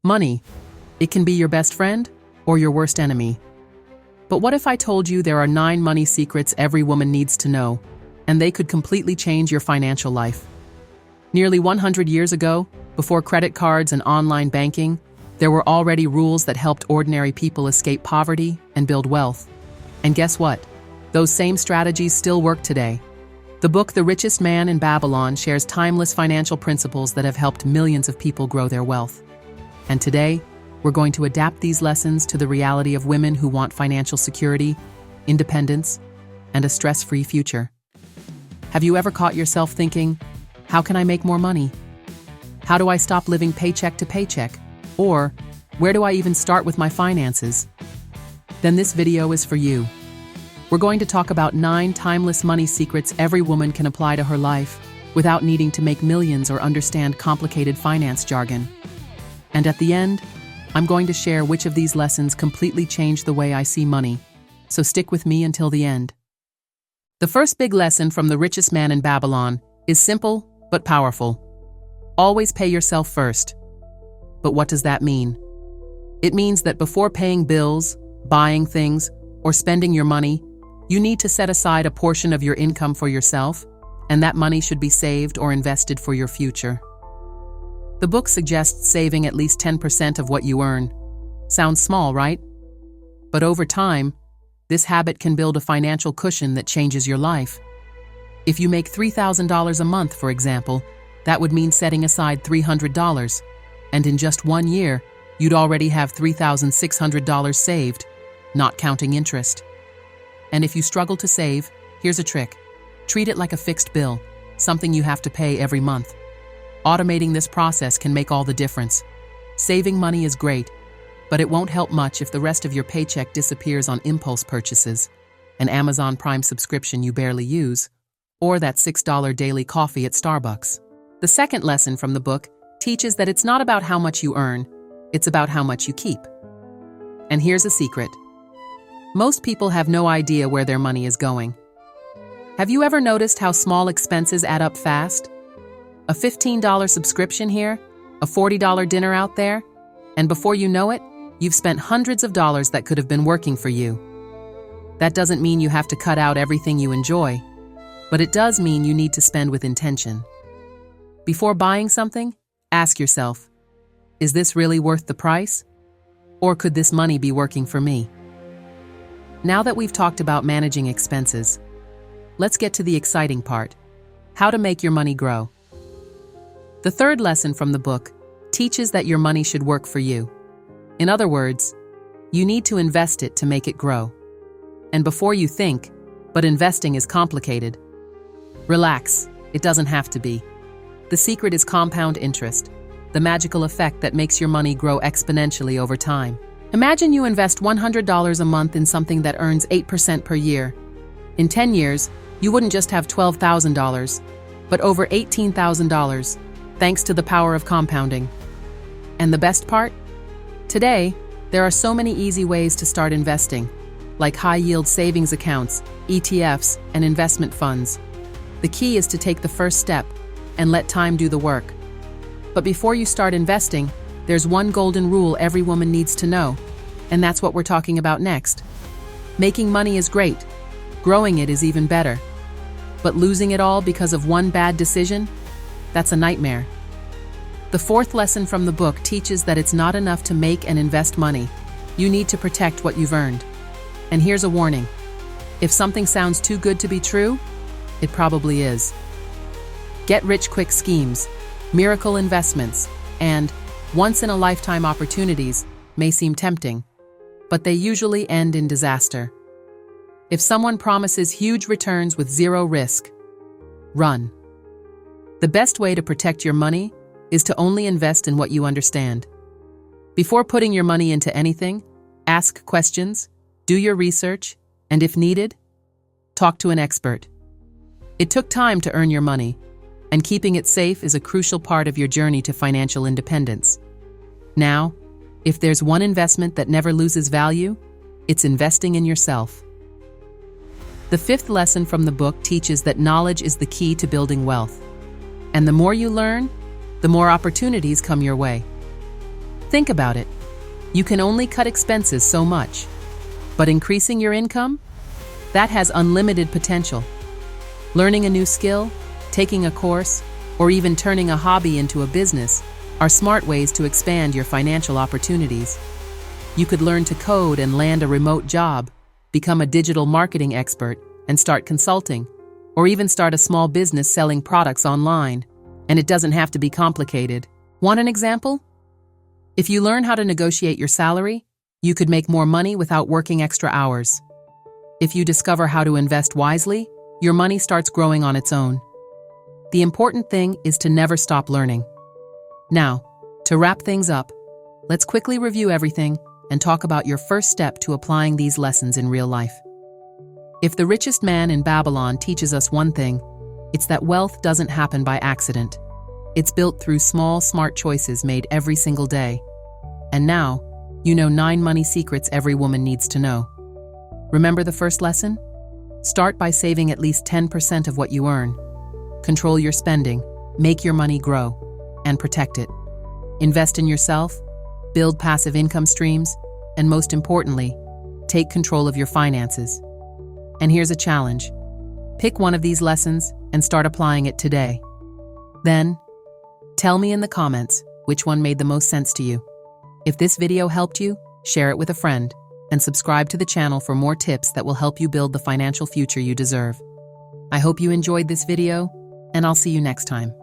Money. It can be your best friend or your worst enemy. But what if I told you there are 9 money secrets every woman needs to know, and they could completely change your financial life? Nearly 100 years ago, before credit cards and online banking, there were already rules that helped ordinary people escape poverty and build wealth. And guess what? Those same strategies still work today. The book The Richest Man in Babylon shares timeless financial principles that have helped millions of people grow their wealth. And today, we're going to adapt these lessons to the reality of women who want financial security, independence, and a stress-free future. Have you ever caught yourself thinking, how can I make more money? How do I stop living paycheck to paycheck? Or, where do I even start with my finances? Then this video is for you. We're going to talk about 9 timeless money secrets every woman can apply to her life without needing to make millions or understand complicated finance jargon. And at the end, I'm going to share which of these lessons completely change the way I see money. So stick with me until the end. The first big lesson from The Richest Man in Babylon is simple but powerful. Always pay yourself first. But what does that mean? It means that before paying bills, buying things, or spending your money, you need to set aside a portion of your income for yourself, and that money should be saved or invested for your future. The book suggests saving at least 10% of what you earn. Sounds small, right? But over time, this habit can build a financial cushion that changes your life. If you make $3,000 a month, for example, that would mean setting aside $300. And in just 1 year, you'd already have $3,600 saved, not counting interest. And if you struggle to save, here's a trick. Treat it like a fixed bill, something you have to pay every month. Automating this process can make all the difference. Saving money is great, but it won't help much if the rest of your paycheck disappears on impulse purchases, an Amazon Prime subscription you barely use, or that $6 daily coffee at Starbucks. The second lesson from the book teaches that it's not about how much you earn, it's about how much you keep. And here's a secret. Most people have no idea where their money is going. Have you ever noticed how small expenses add up fast? A $15 subscription here, a $40 dinner out there, and before you know it, you've spent hundreds of dollars that could have been working for you. That doesn't mean you have to cut out everything you enjoy, but it does mean you need to spend with intention. Before buying something, ask yourself, is this really worth the price? Or could this money be working for me? Now that we've talked about managing expenses, let's get to the exciting part, how to make your money grow. The third lesson from the book teaches that your money should work for you. In other words, you need to invest it to make it grow. And before you think, but investing is complicated. Relax, it doesn't have to be. The secret is compound interest, the magical effect that makes your money grow exponentially over time. Imagine you invest $100 a month in something that earns 8% per year. In 10 years, you wouldn't just have $12,000, but over $18,000, thanks to the power of compounding. And the best part? Today, there are so many easy ways to start investing, like high-yield savings accounts, ETFs, and investment funds. The key is to take the first step and let time do the work. But before you start investing, there's one golden rule every woman needs to know, and that's what we're talking about next. Making money is great. Growing it is even better. But losing it all because of one bad decision? That's a nightmare. The fourth lesson from the book teaches that it's not enough to make and invest money. You need to protect what you've earned. And here's a warning. If something sounds too good to be true, it probably is. Get-rich-quick schemes, miracle investments, and once-in-a-lifetime opportunities may seem tempting, but they usually end in disaster. If someone promises huge returns with zero risk, run. The best way to protect your money is to only invest in what you understand. Before putting your money into anything, ask questions, do your research, and if needed, talk to an expert. It took time to earn your money, and keeping it safe is a crucial part of your journey to financial independence. Now, if there's one investment that never loses value, it's investing in yourself. The fifth lesson from the book teaches that knowledge is the key to building wealth. And the more you learn, the more opportunities come your way. Think about it. You can only cut expenses so much. But increasing your income? That has unlimited potential. Learning a new skill, taking a course, or even turning a hobby into a business are smart ways to expand your financial opportunities. You could learn to code and land a remote job, become a digital marketing expert, and start consulting, or even start a small business selling products online. And it doesn't have to be complicated. Want an example? If you learn how to negotiate your salary, you could make more money without working extra hours. If you discover how to invest wisely, your money starts growing on its own. The important thing is to never stop learning. Now, to wrap things up, let's quickly review everything and talk about your first step to applying these lessons in real life. If the richest man in Babylon teaches us one thing, it's that wealth doesn't happen by accident. It's built through small, smart choices made every single day. And now, you know 9 money secrets every woman needs to know. Remember the first lesson? Start by saving at least 10% of what you earn. Control your spending, make your money grow, and protect it. Invest in yourself, build passive income streams, and most importantly, take control of your finances. And here's a challenge. Pick one of these lessons and start applying it today. Then, tell me in the comments which one made the most sense to you. If this video helped you, share it with a friend, and subscribe to the channel for more tips that will help you build the financial future you deserve. I hope you enjoyed this video, and I'll see you next time.